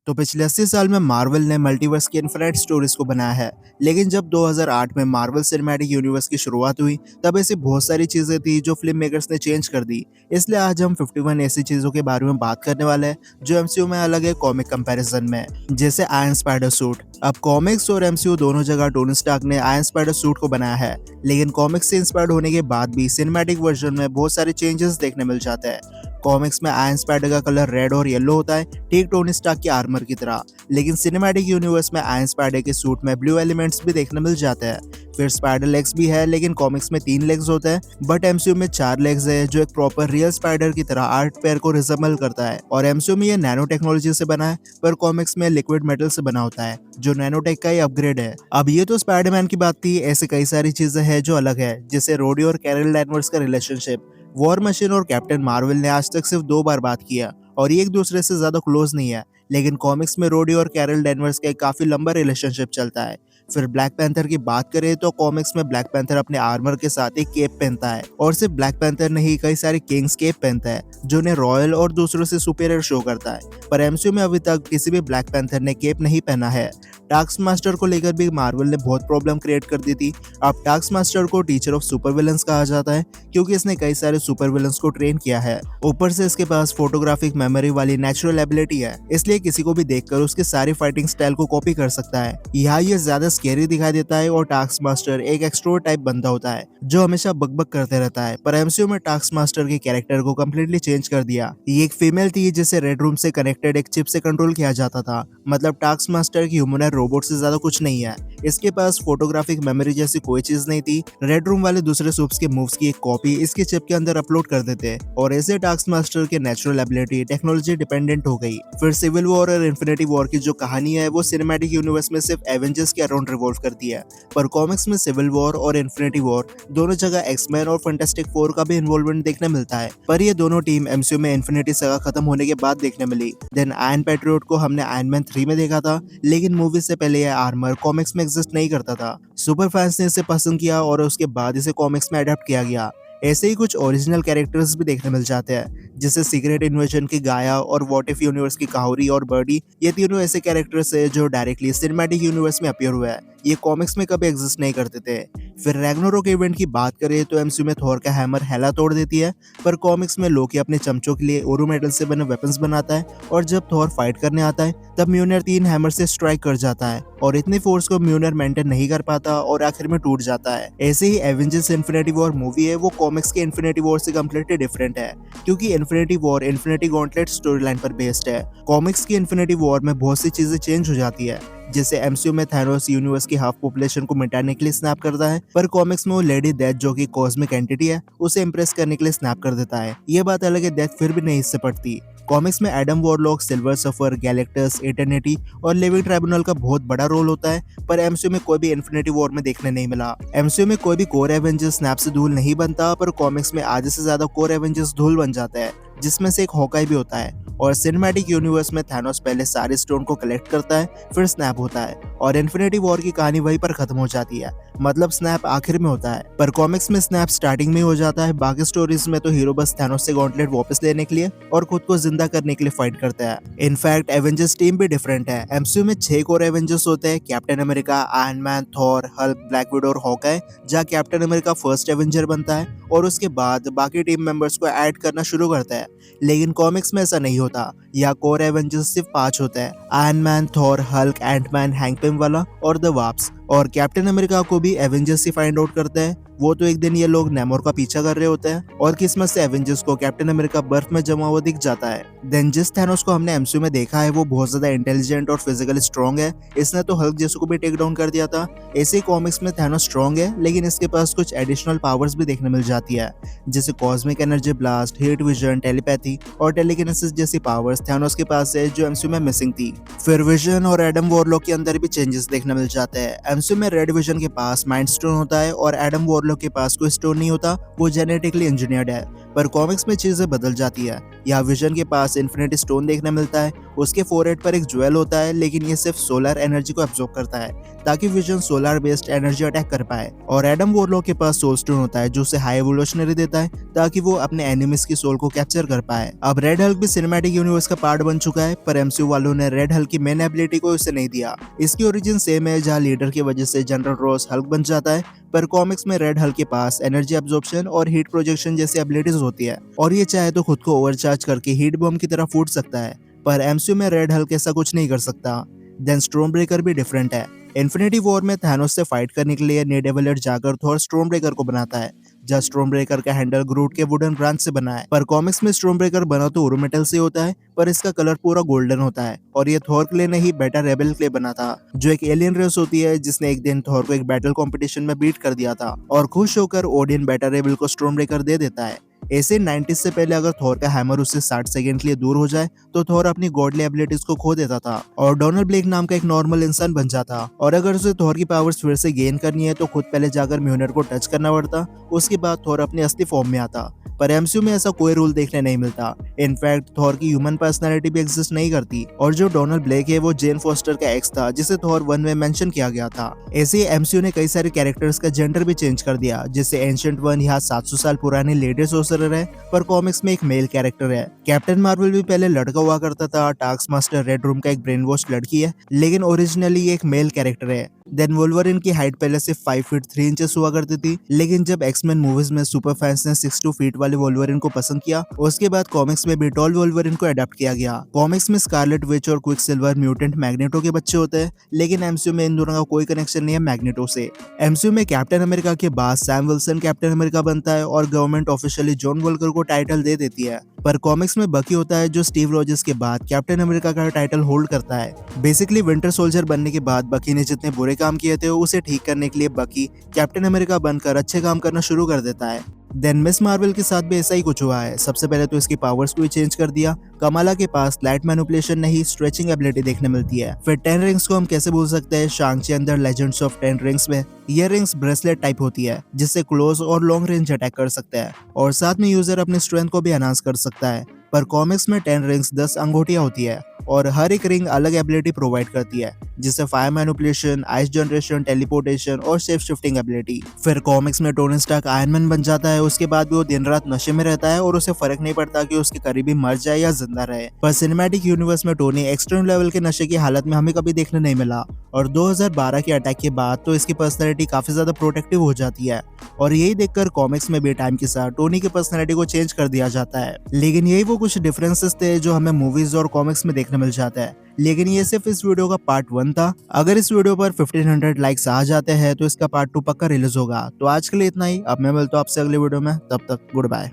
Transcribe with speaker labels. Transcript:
Speaker 1: तो पिछले 80 साल में मार्वल ने मल्टीवर्स की इन्फिनिट स्टोरीज को बनाया है। लेकिन जब 2008 में मार्वल सिनेमैटिक यूनिवर्स की शुरुआत हुई, तब ऐसी बहुत सारी चीजें थी जो फिल्म मेकर्स ने चेंज कर दी। इसलिए आज हम 51 ऐसी चीजों के बारे में बात करने वाले हैं जो एमसीयू में अलग है कॉमिक कंपैरिजन में। जैसे आयरन स्पाइडर सूट। अब कॉमिक्स और एमसीयू दोनों जगह टोनी स्टार्क ने आयरन स्पाइडर सूट को बनाया है, लेकिन कॉमिक्स से इंस्पायर्ड होने के बाद भी सिनेमैटिक वर्जन में बहुत सारे चेंजेस देखने मिल जाते हैं। कॉमिक्स में आयरन स्पाइडर का कलर रेड और येलो होता है, ठीक टोनी स्टार्क की आर्मर की तरह। लेकिन सिनेमैटिक यूनिवर्स में आयरन स्पाइडर के सूट में ब्लू एलिमेंट्स भी देखने मिल जाते हैं। फिर स्पाइडर लेग्स भी है, लेकिन कॉमिक्स में 3 लेग्स होते हैं, बट एमसीयू में 4 लेग्स है जो एक प्रॉपर रियल स्पाइडर की तरह 8 पैर को रिजेंबल करता है। और एमसीयू में ये नैनो टेक्नोलॉजी से बना है, पर कॉमिक्स में लिक्विड मेटल से बना होता है जो नैनोटेक का ही अपग्रेड है। अब ये तो स्पाइडरमैन की बात थी, ऐसे कई सारी चीजें हैं जो अलग है, जैसे रोडी और कैरल डैनवर्स का रिलेशनशिप। वॉर मशीन और कैप्टन मार्वल ने आज तक सिर्फ 2 बार बात किया और ये एक दूसरे से ज्यादा क्लोज नहीं है, लेकिन कॉमिक्स में रोडी और कैरल डैनवर्स का एक काफी लंबा रिलेशनशिप चलता है। फिर ब्लैक पैंथर की बात करें तो कॉमिक्स में ब्लैक पैंथर अपने आर्मर के साथ एक केप पहनता है, और सिर्फ ब्लैक पैंथर नहीं, कई सारे किंग्स केप पहनता है जो उन्हें रॉयल और दूसरों से सुपीरियर शो करता है। पर एमसीयू में अभी तक किसी भी ब्लैक पैंथर ने केप नहीं पहना है। टास्क मास्टर को लेकर भी मार्वल ने बहुत प्रॉब्लम क्रिएट कर दी थी। अब टास्क मास्टर को टीचर ऑफ सुपर विलन्स कहा जाता है, क्योंकि इसने कई सारे सुपर विलन्स को ट्रेन किया है। ऊपर से इसके पास फोटोग्राफिक मेमोरी वाली नेचुरल एबिलिटी है, इसलिए किसी को भी देखकर उसके सारी फाइटिंग स्टाइल को कॉपी कर सकता है। यहाँ ये ज्यादा स्केरी दिखाई देता है, और टास्क मास्टर एक एक्सट्रोवर्ट टाइप बंदा होता है जो हमेशा बकबक करते रहता है। पर एमसीयू में टास्क मास्टर के कैरेक्टर को कम्प्लीटली चेंज कर दिया। ये एक फीमेल थी जिसे रेड रूम से कनेक्टेड एक चिप से कंट्रोल किया जाता था। मतलब टास्क मास्टर की ह्यूमन रोबोट से ज्यादा कुछ नहीं है। इसके पास फोटोग्राफिक मेमोरी जैसी कोई चीज नहीं थी। रेड रूम वाले दूसरे सूप्स के मूव्स की एक कॉपी इसके चिप के अंदर अपलोड कर देते, और ऐसे टास्क मास्टर के नेचुरल एबिलिटी टेक्नोलॉजी डिपेंडेंट हो गई। फिर सिविल वॉर और इन्फिनिटी वॉर की जो कहानी है वो सिनेमैटिक यूनिवर्स में सिर्फ एवेंजर्स के अराउंड रिवॉल्व करती है, पर कॉमिक्स में सिविल वॉर और इन्फिनिटी वॉर दोनों जगह एक्समैन और फैंटास्टिक फोर का भी इन्वॉल्वमेंट देखने मिलता है। पर ये दोनों टीम एमसीयू में इन्फिनिटी सगा खत्म होने के बाद देखने मिली। देन आयरन पैट्रियट को हमने आयरन मैन 3 में देखा था, लेकिन मूवी से पहले यह आर्मर कॉमिक्स में एग्जिस्ट नहीं करता था। सुपर फैंस ने इसे पसंद किया और उसके बाद इसे कॉमिक्स में अडॉप्ट किया गया। ऐसे ही कुछ ओरिजिनल कैरेक्टर्स भी देखने मिल जाते हैं, जैसे सीक्रेट इन्वेजन की गाया और व्हाट इफ यूनिवर्स की काहुरी और बर्डी। ये तीनों ऐसे कैरेक्टर्स हैं जो डायरेक्टली सिनेमैटिक यूनिवर्स में अपीयर हुए हैं, ये कॉमिक्स में कभी एग्जिस्ट नहीं करते थे। फिर रैग्नारोक इवेंट की बात करें तो एमसीयू में थॉर का हैमर हेला तोड़ देती है, पर कॉमिक्स में लोकी अपने चमचों के लिए ओरू मेटल से बने वेपन्स बनाता है, और जब थॉर फाइट करने आता है तब म्यूनर 3 हैमर से स्ट्राइक कर जाता है, और इतनी फोर्स को म्यूनर मेंटेन नहीं कर पाता और आखिर में टूट जाता है। ऐसे ही एवेंजर्स इन्फिनिटी वॉर मूवी है, वो कॉमिक्स के इन्फिनिटी वॉर से कम्प्लीटली डिफरेंट है, क्योंकि infinity war infinity gauntlet story line पर बेस्ड है। कॉमिक्स की इन्फिनिटी वॉर में बहुत सी चीजें चेंज हो जाती है, जैसे एमसीयू में थैनोस यूनिवर्स की हाफ पॉपुलेशन को मिटाने के लिए स्नैप करता है, पर कॉमिक्स में वो लेडी डेथ जो कि कॉस्मिक एंटिटी है उसे इंप्रेस करने के लिए स्नैप कर देता है। ये बात अलग है, डेथ फिर भी नहीं इससे पड़ती। कॉमिक्स में एडम वॉरलॉक, सिल्वर सफर, गैलेक्टस, एटर्निटी और लिविंग ट्राइब्यूनल का बहुत बड़ा रोल होता है, पर एमसीयू में कोई भी इन्फिनिटी वॉर में देखने नहीं मिला। एमसीयू में कोई भी कोर एवेंजर्स स्नैप से धूल नहीं बनता, पर कॉमिक्स में आधे से ज्यादा कोर एवेंजर्स धूल बन जाते हैं, जिसमें से एक हॉकाई भी होता है। और सिनेमैटिक यूनिवर्स में थैनोस पहले सारे स्टोन को कलेक्ट करता है, फिर स्नैप होता है, और इन्फिनिटी वॉर की कहानी वहीं पर खत्म हो जाती है। मतलब स्नैप आखिर में होता है, पर कॉमिक्स में स्नैप स्टार्टिंग में हो जाता है। बाकी स्टोरीज में तो हीरो बस थैनोस से गॉन्टलेट वापस लेने के लिए और खुद को जिंदा करने के लिए फाइट करता है। इनफैक्ट एवेंजर्स टीम भी डिफरेंट है। एमसीयू में 6 कोर एवेंजर्स होते हैं, captain America, iron Man, Thor, Hulk, black window और हॉकाई, जहाँ कैप्टन अमेरिका फर्स्ट एवेंजर बनता है और उसके बाद बाकी टीम मेंबर्स को ऐड करना शुरू करता है। लेकिन कॉमिक्स में ऐसा नहीं होता। यहाँ कोर एवेंजर्स सिर्फ 5 होते हैं, Iron Man, Thor, Hulk, Ant Man, Hank Pym वाला और द वाप्स। और कैप्टन अमेरिका को भी एवेंजर्स ही फाइंड आउट करते हैं। वो तो एक दिन ये लोग नेमोर का पीछा कर रहे होते हैं, और किस्मत से एवेंजर्स को कैप्टन अमेरिका बर्फ में जमा हुआ दिख जाता है। देन जिस थैनोस को हमने एमसीयू में देखा है वो बहुत ज्यादा इंटेलिजेंट और फिजिकली स्ट्रॉन्ग है, इसने तो हल्क जैसे को भी टेक डाउन कर दिया था। ऐसे कॉमिक्स में थैनोस स्ट्रॉन्ग है, लेकिन इसके पास कुछ एडिशनल पावर्स भी देखने मिल जाती है, जैसे cosmic energy blast, heat vision, telepathy और टेलीकिनेसिस जैसी पावर्स थैनोस के पास है, जो एमसीयू में मिसिंग थी। फिर विजन और एडम वॉरलॉक के अंदर भी चेंजेस देखने मिल जाते हैं। एमसीयू में रेड विजन के पास माइंड स्टोन होता है, और एडम वॉरलॉक के पास कोई स्टोन नहीं होता, वो जेनेटिकली इंजीनियर्ड है। पर कॉमिक्स में चीजें बदल जाती है। यहाँ विजन के पास इन्फिनिटी स्टोन देखने मिलता है, उसके फोरहेड पर एक ज्वेल होता है, लेकिन ये सिर्फ सोलर एनर्जी को एब्जॉर्ब करता है ताकि vision solar based energy attack कर पाए। और एडम वॉरलॉक के पास सोल स्टोन होता है जो उसे हाई एवोल्यूशनरी देता है ताकि वो अपने एनिमीज की सोल को कैप्चर कर पाए। अब रेड हल्क भी सिनेमैटिक यूनिवर्स का पार्ट बन चुका है, पर एमसीयू वालों ने रेड हल्क की मेन एबिलिटी को उसे नहीं दिया। इसकी ओरिजिन सेम है, जहाँ लीडर की वजह से जनरल रॉस हल्क बन जाता है, पर कॉमिक्स में रेड हल्क के पास एनर्जी एब्जॉर्प्शन और हीट प्रोजेक्शन जैसी एबिलिटीज होती है और ये चाहे तो खुद को ओवरचार्ज करके हीट बम की तरह फूट सकता है। पर एमसीयू में रेड हल्क ऐसा कुछ नहीं कर सकता। देन स्टॉर्म ब्रेकर भी डिफरेंट है। इन्फिनिटी वॉर में थैनोस से फाइट करने के लिए निडेवलर जाकर थॉर स्टॉर्म ब्रेकर को बनाता है, जहाँ स्टॉर्म ब्रेकर का हैंडल ग्रूट के वुडन ब्रांच से बना है। पर कॉमिक्स में स्टॉर्म ब्रेकर बना तो उरू मेटल से होता है, पर इसका कलर पूरा गोल्डन होता है और ये थॉर क्ले ने ही बेटा रेबेल क्ले बना था, जो एक एलियन रेस होती है जिसने एक दिन थॉर को एक बैटल कंपटीशन में बीट कर दिया था। और खुश होकर ओडियन बेटा रेबेल को स्टॉर्म ब्रेकर दे देता है। ऐसे 90s से पहले अगर थॉर का हैमर उससे 60 सेकंड के लिए दूर हो जाए तो थॉर अपनी गॉडली एबिलिटीज को खो देता था और डोनाल्ड ब्लेक नाम का एक नॉर्मल इंसान बन जाता। और अगर उसे थॉर की पावर्स फिर से गेन करनी है तो खुद पहले जाकर म्यूनर को टच करना पड़ता, उसके बाद थॉर अपने असली फॉर्म में आता। पर एमसीयू में ऐसा कोई रूल देखने नहीं मिलता। इनफैक्ट थॉर की ह्यूमन पर्सनालिटी भी एग्जिस्ट नहीं करती और जो डोनाल्ड ब्लेक है वो जेन फॉस्टर का एक्स था जिसे थॉर 1 में मेंशन किया गया था। ऐसे ही एमसीयू ने कई सारे कैरेक्टर्स का जेंडर भी चेंज कर दिया, जैसे एंशिएंट वन यहाँ 700 साल पुरानी लेडी सोर्सरर है, पर कॉमिक्स में एक मेल कैरेक्टर है। कैप्टन मार्वल भी पहले लड़का हुआ करता था, टास्क मास्टर रेड रूम का एक ब्रेन वॉश लड़की है, लेकिन ओरिजिनली एक मेल कैरेक्टर है। देन वोल्वरिन की हाइट पहले से 5 फीट 3 इंचेस हुआ करती थी, लेकिन जब एक्समैन मूवीज में सुपर फैंस ने 62 फीट वाले वोल्वरिन को पसंद किया, उसके बाद कॉमिक्स में भी टॉल वोल्वरिन को अडॉप्ट किया गया। कॉमिक्स में स्कारलेट विच और क्विकसिल्वर म्यूटेंट मैग्नेटो के बच्चे होते हैं, लेकिन एमसीयू में इन दोनों का कोई कनेक्शन नहीं है मैग्नेटो से। एमसीयू में कैप्टन अमेरिका के बाद सैम विल्सन कैप्टन अमेरिका बनता है और गवर्नमेंट ऑफिशियली जॉन वोल्कर को टाइटल दे देती है। पर कॉमिक्स में बकी होता है जो स्टीव रॉजर्स के बाद कैप्टन अमेरिका का टाइटल होल्ड करता है। बेसिकली विंटर सोल्जर बनने के बाद बकी ने जितने बुरे काम किए थे उसे ठीक करने के लिए बकी कैप्टन अमेरिका बनकर अच्छे काम करना शुरू कर देता है। देन मिस मार्वल के साथ भी ऐसा ही कुछ हुआ है। सबसे पहले तो इसकी पावर्स को ही चेंज कर दिया। कमाला के पास लाइट मैनिपुलेशन नहीं स्ट्रेचिंग एबिलिटी देखने मिलती है। फिर 10 रिंग्स को हम कैसे भूल सकते हैं। शांग-ची अंदर लेजेंड्स ऑफ 10 रिंग्स में ये रिंग्स ब्रेसलेट टाइप होती है जिससे क्लोज और लॉन्ग रेंज अटैक कर सकता है और साथ में यूजर अपनी स्ट्रेंथ को भी एनहांस कर सकता है। पर कॉमिक्स में 10 रिंग्स 10 अंगूठियां होती है और हर एक रिंग अलग एबिलिटी प्रोवाइड करती है, जिससे fire manipulation, ice generation, teleportation और शेप शिफ्टिंग एबिलिटी। फिर कॉमिक्स में टोनी स्टार्क आयरन मैन बन जाता है, उसके बाद भी वो दिन रात नशे में रहता है और उसे फर्क नहीं पड़ता कि उसके करीबी मर जाए या जिंदा रहे। पर सिनेमैटिक यूनिवर्स में टोनी एक्सट्रीम लेवल के नशे की हालत में हमें कभी देखने नहीं मिला और 2012 के अटैक के बाद तो इसकी पर्सनैलिटी काफी ज्यादा प्रोटेक्टिव हो जाती है और यही देखकर कॉमिक्स में भी टाइम के साथ टोनी की पर्सनैलिटी को चेंज कर दिया जाता है। लेकिन यही वो कुछ डिफरेंसेस थे जो हमें मूवीज और कॉमिक्स में देखने मिल जाता है। लेकिन ये सिर्फ इस वीडियो का पार्ट 1 था। अगर इस वीडियो पर 1500 लाइक्स आ जाते हैं तो इसका पार्ट 2 पक्का रिलीज होगा। तो आज के लिए इतना ही। अब मैं मिलता हूँ आपसे अगले वीडियो में, तब तक गुड बाय।